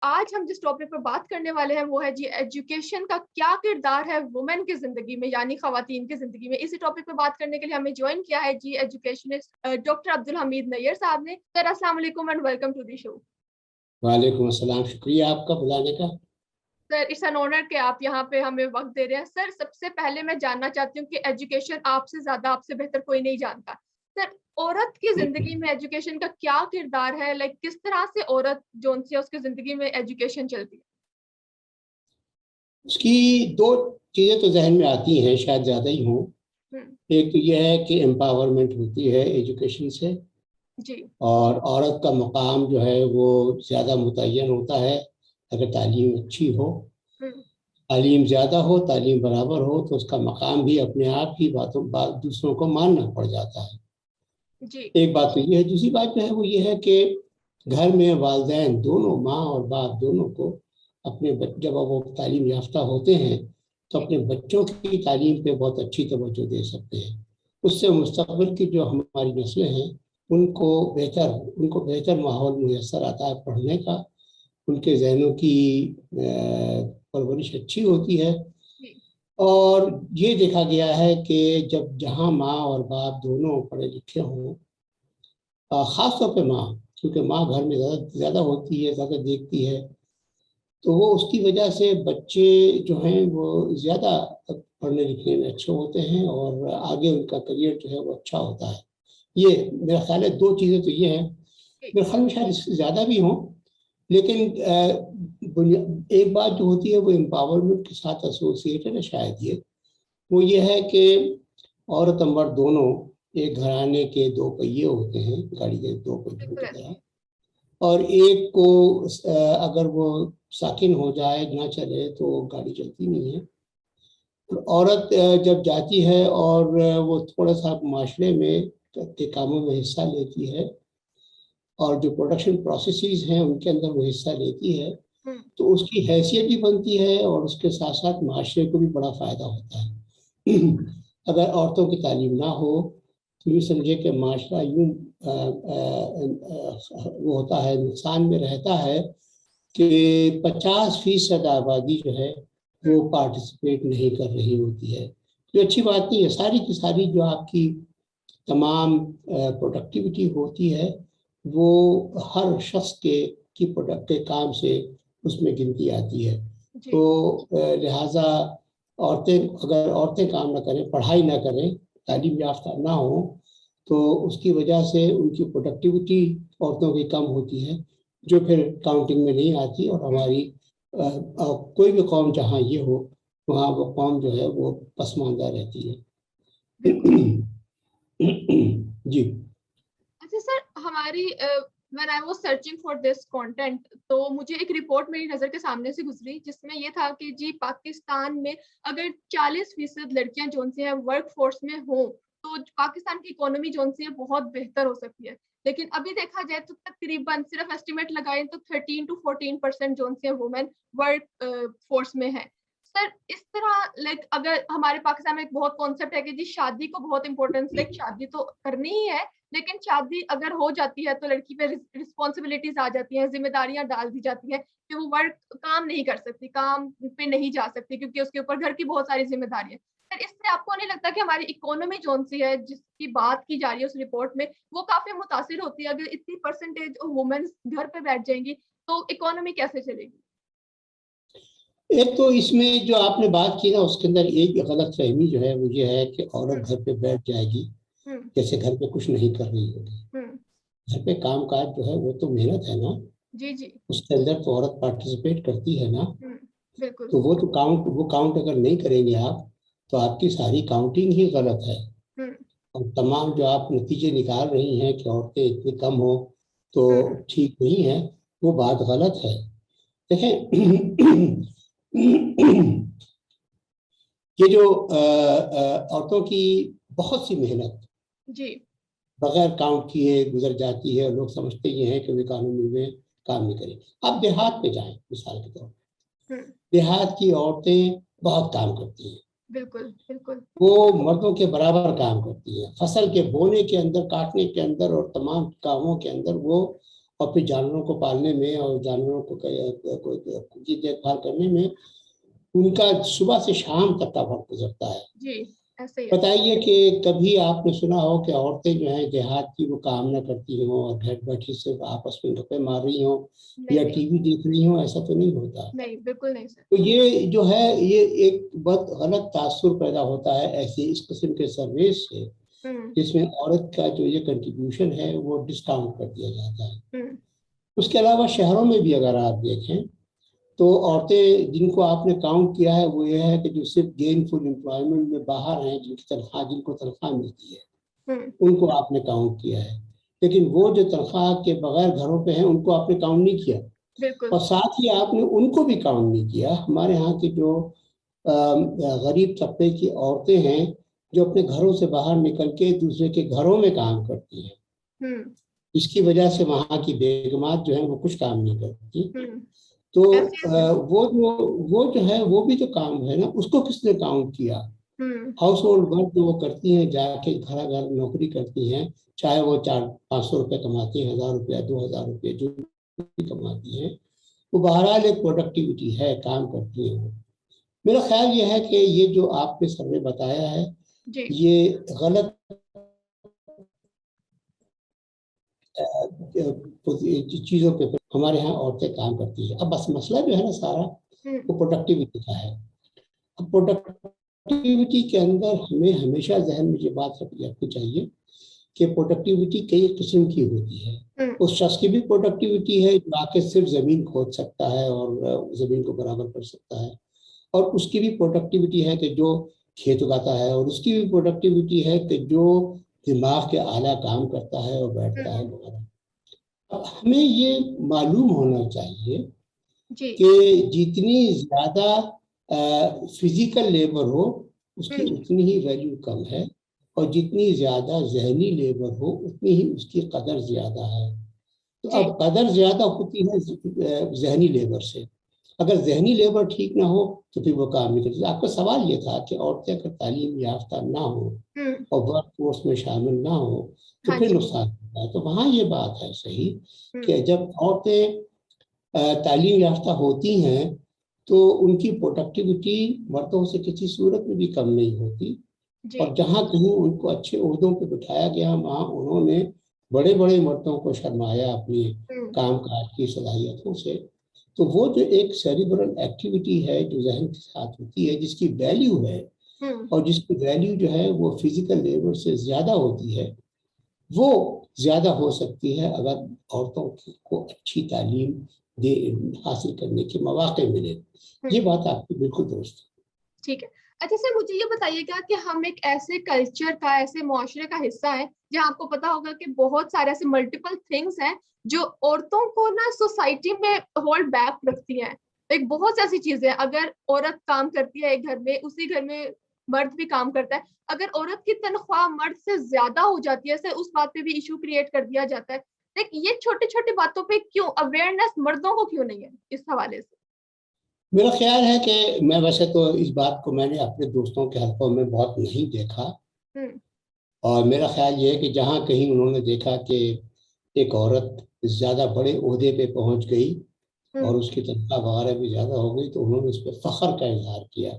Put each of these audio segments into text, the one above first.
आज हम जिस टॉपिक पर बात करने वाले हैं वो है जी एजुकेशन का क्या किरदार है वुमेन की जिंदगी में, यानी खवातीन की जिंदगी में। इसी टॉपिक पर बात करने के लिए हमें ज्वाइन किया है जी एजुकेशनिस्ट डॉक्टर अब्दुल हमीद नैयर साहब ने। सर अस्सलाम वालेकुम and welcome to the show. वालेकुम अस्सलाम, शुक्रिया आपका बुलाने का। सर इट्स एन ऑनर कि आप यहाँ पे हमें वक्त दे रहे हैं। सर सबसे पहले मैं जानना चाहती हूँ कि एजुकेशन आपसे ज्यादा, आपसे बेहतर कोई नहीं जानता। सर औरत की जिंदगी में एजुकेशन का क्या किरदार है? लाइक किस तरह से औरत जो सी है उसकी जिंदगी में एजुकेशन चलती है? उसकी दो चीज़ें तो जहन में आती हैं, शायद ज़्यादा ही हों। हम्म। एक तो यह है कि एम्पावरमेंट होती है एजुकेशन से, जी। और औरत का मकाम जो है वो ज़्यादा मुतय्यन होता है अगर तालीम अच्छी हो। हम्म। तालीम ज़्यादा हो, तालीम बराबर हो, तो उसका मकाम भी अपने आप ही दूसरों को मानना पड़ जाता है। जी। एक बात तो ये है। दूसरी बात जो है वो ये है कि घर में वालिदैन दोनों, माँ और बाप दोनों को जब वो तालीम याफ्ता होते हैं तो जी। अपने बच्चों की तालीम पे बहुत अच्छी तवज्जो दे सकते हैं। उससे मुस्तक़बिल की जो हमारी नस्लें हैं उनको बेहतर माहौल मुयसर आता है पढ़ने का। उनके जहनों की परवरिश अच्छी होती है। जी। और ये देखा गया है कि जब जहाँ माँ और बाप दोनों पढ़े लिखे हों, खास तौर पे माँ, क्योंकि माँ घर में ज़्यादा ज़्यादा होती है, ज़्यादा देखती है, तो वो उसकी वजह से बच्चे जो हैं वो ज़्यादा पढ़ने लिखने में अच्छे होते हैं और आगे उनका करियर जो है वो अच्छा होता है। ये मेरा ख्याल है, दो चीज़ें तो ये हैं। जी। मेरे ख्याल में शायद इससे ज़्यादा भी हों, लेकिन एक बात जो होती है वो एम्पावरमेंट के साथ एसोसिएटेड है शायद। वो ये है कि औरत और मर्द दोनों एक घराने के दो पहिए होते हैं, गाड़ी के दो पहियों बिल्कुल की ऐसे तरह। ही है। और एक को अगर वो साकिन हो जाए, ना चले, तो गाड़ी चलती नहीं है। और औरत जब जाती है और वो थोड़ा सा माशरे में के कामों में हिस्सा लेती है और जो प्रोडक्शन प्रोसेसेस हैं उनके अंदर वो हिस्सा लेती है, हम्म। तो उसकी हैसियत भी बनती है और उसके साथ साथ माशरे को भी बड़ा फ़ायदा होता है। अगर औरतों की तालीम ना हो तो यूँ समझे कि माशरा यूँ वो होता है, नुकसान में रहता है कि 50% आबादी जो है वो हम्म। पार्टिसिपेट नहीं कर रही होती है, जो अच्छी बात नहीं है। सारी की सारी जो आपकी तमाम प्रोडक्टिविटी होती है वो हर शख्स की प्रोडक्ट के काम से उसमें गिनती आती है। जी। तो लिहाजा अगर औरतें काम ना करें, पढ़ाई ना करें, हम्म। तालीम याफ्ता ना हो, तो उसकी वजह से उनकी प्रोडक्टिविटी औरतों की कम होती है, जो फिर काउंटिंग में नहीं आती। और हम्म। हमारी कोई भी कौम जहाँ ये हो वहाँ वो कौम जो है वो पसमानदा रहती है। बिल्कुल। जी। अच्छा सर, हमारी when I was searching for this content तो मुझे एक रिपोर्ट मेरी नज़र के सामने से गुजरी जिसमें ये था कि जी पाकिस्तान में अगर 40% लड़कियां जोन सी हैं वर्क फोर्स में हो तो पाकिस्तान की इकोनॉमी जोन सी है बहुत बेहतर हो सकती है। लेकिन अभी देखा जाए तो तकरीबन सिर्फ एस्टिमेट लगाएं तो 13 to 14% जोन सी है वुमेन वर्क फोर्स में है। सर इस तरह लाइक अगर हमारे पाकिस्तान में एक बहुत कॉन्सेप्ट है कि जी शादी को बहुत इंपॉर्टेंस, लाइक शादी तो करनी ही है, लेकिन शादी अगर हो जाती है तो लड़की पे रिस्पॉन्सिबिलिटीज आ जाती हैं, जिम्मेदारियां डाल दी जाती हैं कि वो वर्क काम नहीं कर सकती, काम पे नहीं जा सकती क्योंकि उसके ऊपर घर की बहुत सारी जिम्मेदारियां। फिर इससे आपको नहीं लगता कि हमारी इकोनॉमी जोन सी है जिसकी बात की जा रही है उस रिपोर्ट में वो काफी मुतासिर होती है? अगर इतनी परसेंटेज वुमेन्स घर पे बैठ जाएंगी तो इकोनॉमी कैसे चलेगी? एक तो इसमें जो आपने बात की ना, उसके अंदर एक गलत फहमी जो है वो ये है कि औरत हम्म। घर पे बैठ जाएगी हम्म। जैसे घर पे कुछ नहीं कर रही होगी। हम्म। घर पे काम काज जो है वो तो मेहनत है ना, जी। जी। उसके अंदर तो औरत पार्टिसिपेट करती है ना। हम्म। बिल्कुल। तो वो काउंट अगर नहीं करेंगे आप, तो आपकी सारी काउंटिंग ही गलत है। हम्म। और तमाम जो आप नतीजे निकाल रही हैं कि औरतें इतनी कम हो तो हम्म। ठीक नहीं है, वो बात गलत है। देखें, ये जो औरतों की बहुत सी मेहनत जी। बगैर काउंट किए गुजर जाती है, लोग समझते ये हैं कि वे कानूनी में काम नहीं करें। आप देहात में जाएं, मिसाल के तौर पर हम्म। देहात की औरतें बहुत काम करती हैं। बिल्कुल। बिल्कुल। वो मर्दों के बराबर काम करती हैं। फसल के बोने के अंदर, काटने के अंदर और तमाम कामों के अंदर वो और फिर जानवरों को पालने में और जानवरों की देखभाल करने में उनका सुबह से शाम तक का वक्त गुजरता है। जी ऐसे ही है। बताइए कि कभी आपने सुना हो कि औरतें जो हैं देहात की वो काम न करती हों और घर बैठी सिर्फ आपस में गप्पे मार रही हों नहीं या नहीं टीवी देख रही हों, ऐसा तो नहीं होता। नहीं, बिल्कुल नहीं सर। तो ये जो है ये एक बहुत गलत तासुर पैदा होता है ऐसे इस किस्म के सर्विस से, हम्म जिसमें औरत का जो ये कंट्रीब्यूशन है वो डिस्काउंट कर दिया जाता है। हम्म उसके अलावा शहरों में भी अगर आप देखें तो औरतें जिनको आपने काउंट किया है वो ये है कि जो सिर्फ गेनफुल एम्प्लॉयमेंट में बाहर हैं, जिनको तनख्वाह मिलती है, हम्म उनको आपने काउंट किया है। लेकिन वो जो तनख्वाह के बगैर घरों पे हैं उनको आपने काउंट नहीं किया। बिल्कुल। और साथ ही आपने उनको भी काउंट नहीं किया, हमारे यहाँ की जो गरीब तबके की औरतें हैं जो अपने घरों से बाहर निकल के दूसरे के घरों में काम करती हैं, हम्म इसकी वजह से वहाँ की बेगमात जो है वो कुछ काम नहीं करती। हम्म तो ऐसे ही है सर। वो जो है वो भी तो काम है ना, उसको किसने काउंट किया? हम्म हाउस होल्ड वर्क जो वो करती हैं, जाके घर घर नौकरी करती हैं, चाहे वो 400-500 रुपये कमाती हैं, 1000 रुपया 2000 रुपये जो भी कमाती हैं, वो बहरहाल एक प्रोडक्टिविटी है, काम करती हैं वो। मेरा ख्याल ये है कि ये जो आपने सर्वे बताया है जी ये गलत चीज़ों पे हमारे यहाँ औरतें काम करती है। अब बस मसला जो है ना सारा हम्म वो प्रोडक्टिविटी का है। अब प्रोडक्टिविटी के अंदर हमें हमेशा जहन में ये बात रखनी चाहिए कि प्रोडक्टिविटी कई किस्म की होती है। हम्म उस शख्स की भी प्रोडक्टिविटी है जो आके सिर्फ जमीन खोद सकता है और जमीन को बराबर कर सकता है, और उसकी भी प्रोडक्टिविटी है कि जो खेत उगाता है, और उसकी भी प्रोडक्टिविटी है कि जो दिमाग के आला काम करता है और बैठता है हम्म वगैरह। अब हमें ये मालूम होना चाहिए जी कि जितनी ज्यादा फिजिकल लेबर हो उसकी हम्म उतनी ही वैल्यू कम है, और जितनी ज्यादा जहनी लेबर हो उतनी ही उसकी कदर ज्यादा है। तो जी अब कदर ज्यादा होती है जहनी लेबर से। अगर जहनी लेबर ठीक ना हो तो फिर वो काम नहीं करती। आपका सवाल ये था कि औरतें अगर तालीम याफ्ता ना हो हम्म और वर्क फोर्स में शामिल ना हो तो हाँ फिर जी। नुकसान होता है। तो वहाँ ये बात है सही हम्म कि जब औरतें तालीम याफ्ता होती हैं तो उनकी प्रोडक्टिविटी मर्दों से किसी सूरत में भी कम नहीं होती, जी और जहाँ कहीं उनको अच्छे ओहदों पे बिठाया गया वहाँ उन्होंने बड़े बड़े मर्दों को शर्माया अपनी हम्म काम काज की सलाहियतों से। तो वो जो एक सेरिब्रल एक्टिविटी है जो जहन के साथ होती है, जिसकी वैल्यू है, हम्म और जिसकी वैल्यू जो है वो फिजिकल लेबर से ज्यादा होती है, वो ज्यादा हो सकती है अगर औरतों को अच्छी तालीम दे हासिल करने के मौके मिले। ये हम्म बात आपकी बिल्कुल दुरुस्त ठीक है। अच्छा सर, मुझे ये बताइएगा कि हम एक ऐसे कल्चर का, ऐसे मुआशरे का हिस्सा है जहाँ आपको पता होगा कि बहुत सारे ऐसे मल्टीपल थिंग्स हैं जो औरतों को ना सोसाइटी में होल्ड बैक रखती हैं। एक बहुत सी ऐसी चीजें हैं, अगर औरत काम करती है एक घर में, उसी घर में मर्द भी काम करता है, अगर औरत की तनख्वाह मर्द से ज्यादा हो जाती है, सर उस बात पे भी इशू क्रिएट कर दिया जाता है। लेकिन ये छोटी छोटी बातों पे क्यों अवेयरनेस मर्दों को क्यों नहीं है इस हवाले से? मेरा ख्याल है कि मैं वैसे तो इस बात को मैंने अपने दोस्तों के हलकों में बहुत नहीं देखा, हम्म और मेरा ख्याल ये है कि जहाँ कहीं उन्होंने देखा कि एक औरत ज़्यादा बड़े ओहदे पे पहुंच गई और हम्म उसकी तनख्वाह वगैरह भी ज़्यादा हो गई तो उन्होंने उस पर फ़ख्र का इजहार किया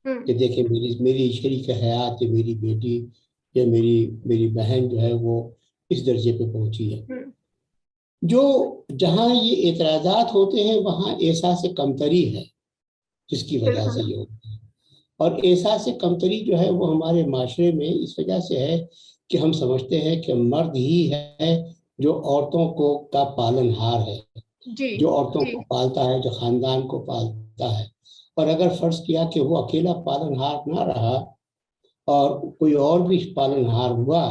हम्म कि देखिए मेरी मेरी शरीक हयात या मेरी बेटी या मेरी मेरी बहन जो है वो इस दर्जे पे पहुंची है। हम्म जो जहाँ ये एतराज़ात होते हैं वहाँ एहसास कमतरी है जिसकी वजह से बिल्कुल। ये होता है। और एहसास कमतरी जो है वो हमारे माशरे में इस वजह से है कि हम समझते हैं कि मर्द ही है जो औरतों को का पालनहार है, जी जो औरतों जी को पालता है, जो खानदान को पालता है। और अगर फर्ज किया कि वो अकेला पालनहार ना रहा और कोई और भी पालनहार हुआ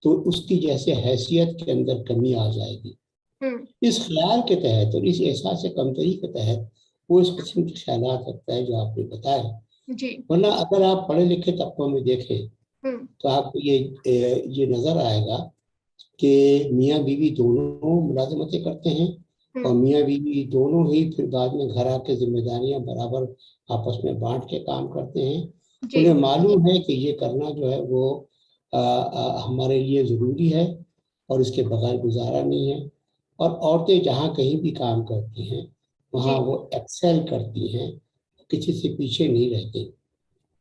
तो उसकी जैसे हैसियत के अंदर कमी आ जाएगी। हम्म इस ख्याल के तहत और इस एहसास कमतरी के तहत वो इस किस्म के ख्यालात रखता है जो आपने बताया। जी वरना अगर आप पढ़े लिखे तबकों में देखें हम्म तो आपको ये नजर आएगा कि मियाँ बीवी दोनों मुलाजमतें करते हैं, और हम्म मियाँ बीवी दोनों ही फिर बाद में घर आके जिम्मेदारियां बराबर आपस में बांट के काम करते हैं। जी उन्हें मालूम है कि ये करना जो है वो हमारे लिए ज़रूरी है और इसके बगैर गुजारा नहीं है। और औरतें जहाँ कहीं भी काम करती हैं वहाँ जी वो एक्सेल करती हैं, किसी से पीछे नहीं रहती।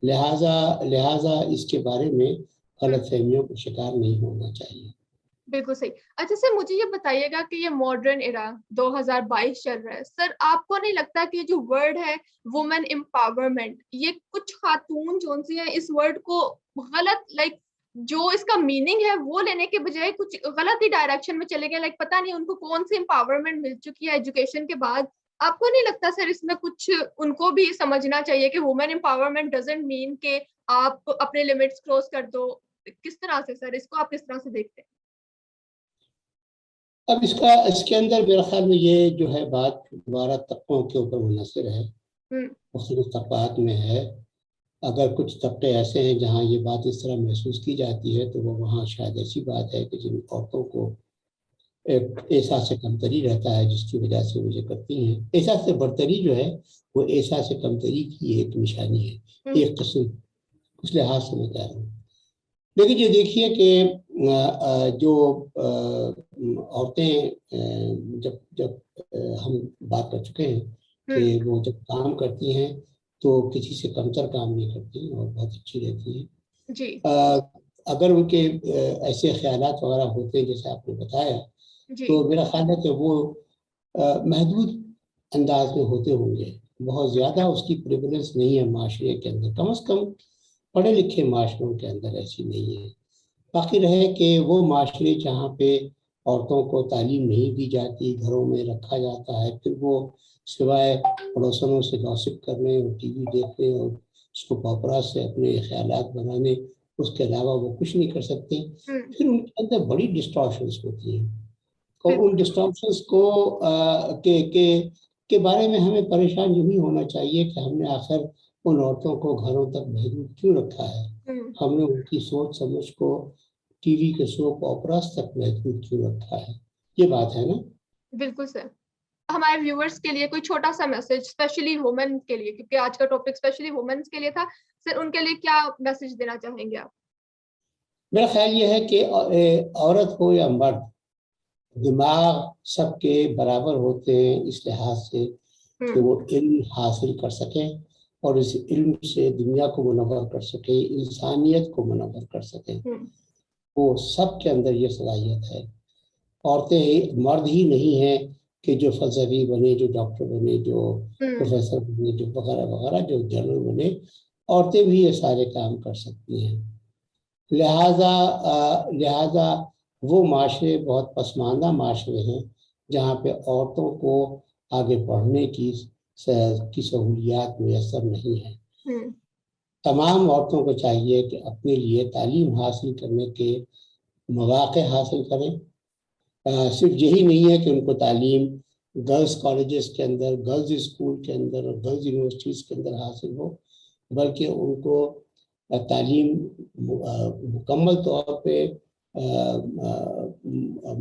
लिहाजा लिहाजा इसके बारे में हम्म, गलतफहमियों का शिकार नहीं होना चाहिए। बिल्कुल सही। अच्छा सर, मुझे ये बताइएगा कि ये मॉडर्न एरा 2022 चल रहा है सर, आपको नहीं लगता कि ये जो वर्ड है वुमेन एम्पावरमेंट, ये कुछ खातून जो सी है इस वर्ड को गलत जो इसका मीनिंग है वो लेने के बजाय कुछ गलत ही डायरेक्शन में चले गए। पता नहीं उनको कौन सी एम्पावरमेंट मिल चुकी है एजुकेशन के बाद। आपको नहीं लगता सर इसमें कुछ उनको भी समझना चाहिए कि वुमेन एम्पावरमेंट डजंट मीन कि आप अपने लिमिट्स क्रॉस कर दो? किस तरह से सर, इसको आप किस तरह से देखते हैं? अब इसके अंदर मेरे ख्याल में ये जो है बात 12 तबकों के ऊपर मुनहसर है, हम्म, मुख्तलिफ तबकात में है। अगर कुछ तबके ऐसे हैं जहाँ ये बात इस तरह महसूस की जाती है तो वो वहाँ शायद ऐसी बात है कि जिन औरतों को एक एहसास से कमतरी रहता है जिसकी वजह से वो ये करती हैं। एहसास से बरतरी जो है वो एहसास से कमतरी की एक निशानी है, हम्म, एक किस्म, उस लिहाज से मैं कह रहा हूँ। लेकिन ये देखिए कि जो औरतें जब जब हम बात कर चुके हैं हम्म, कि वो जब काम करती हैं तो किसी से कमतर काम नहीं करती और बहुत अच्छी रहती हैं। जी अगर उनके ऐसे ख्यालात वगैरह होते हैं जैसे आपने बताया, जी तो मेरा ख्याल है कि वो महदूद अंदाज में होते होंगे। बहुत ज़्यादा उसकी प्रेवलेंस नहीं है माशरे के अंदर, कम से कम पढ़े लिखे माशरों के अंदर ऐसी नहीं है। बाकी रहे कि वो माशरे जहाँ पे औरतों को तालीम नहीं दी जाती, घरों में रखा जाता है, फिर वो सिवाय पड़ोसनों से गॉसिप करने और टीवी देखने और उसको पॉपरा से अपने ख्यालात बनाने, उसके अलावा वो कुछ नहीं कर सकते। हम्म, फिर उनके अंदर बड़ी डिस्टॉर्शंस होती हैं और उन बिल्कुल डिस्टॉर्शंस को के बारे में हमें परेशान यूं ही होना चाहिए कि हमने आखिर उन औरतों को घरों तक महदूद क्यों रखा है। हम्म, हमने उनकी सोच समझ को टीवी के सोप ऑपरास तक महदूद क्यों रखा है। ये बात है ना। बिल्कुल सर। हमारे व्यूअर्स के लिए कोई छोटा सा मैसेज स्पेशली वुमेन के लिए, क्योंकि आज का टॉपिक स्पेशली वुमेन्स के लिए था सर, उनके लिए क्या मैसेज देना चाहेंगे आप? मेरा ख्याल ये है कि औरत हो या मर्द, दिमाग सबके बराबर होते हैं इस लिहाज से कि हम्म, वो इल्म हासिल कर सकें और इस इल्म से दुनिया को मुनव्वर कर सके, इंसानियत को मुनव्वर कर सकें। हम्म, वो सब के अंदर ये सलाहियत है। औरतें मर्द ही नहीं हैं कि जो फलसफी बने, जो डॉक्टर बने, जो हम्म, प्रोफेसर बने, जो वगैरह वगैरह, जो जनरल बने, औरतें भी ये सारे काम कर सकती हैं। लिहाजा वो माशरे बहुत पसमानदा माशरे हैं जहाँ पे औरतों को आगे बढ़ने की सहूलियात मैसर नहीं है। हम्म, तमाम औरतों को चाहिए कि अपने लिए तालीम हासिल करने के मौक़े हासिल करें। सिर्फ यही नहीं है कि उनको तालीम गर्ल्स कॉलेजेस के अंदर, गर्ल्स स्कूल के अंदर और गर्ल्स यूनिवर्सिटीज़ के अंदर हासिल हो, बल्कि उनको तालीम मुकम्मल तौर पे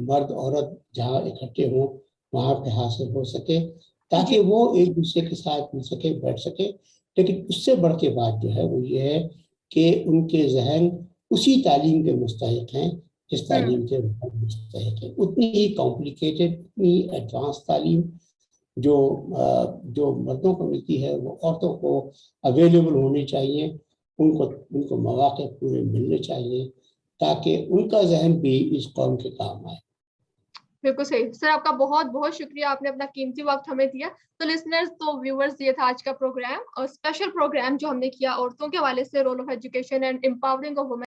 मर्द औरत जहाँ इकट्ठे हों वहाँ पे हासिल हो सके, ताकि जी वो एक दूसरे के साथ मिल सके, बैठ सके। लेकिन उससे बढ़ के बात जो है वो ये है कि उनके जहन उसी तालीम के मुस्तहिक हैं जिस हम्म, तालीम के मुस्तहिक है। उतनी ही कॉम्प्लिकेटेड, उतनी ही एडवांस तालीम जो जो मर्दों को मिलती है वो औरतों को अवेलेबल होनी चाहिए। उनको उनको मौके पूरे मिलने चाहिए ताकि उनका जहन भी इस कौम के काम आए। बिल्कुल सही सर, आपका बहुत बहुत शुक्रिया, आपने अपना कीमती वक्त हमें दिया। तो लिसनर्स, तो व्यूअर्स, ये था आज का प्रोग्राम और स्पेशल प्रोग्राम जो हमने किया औरतों के हवाले से, role of education and empowering of women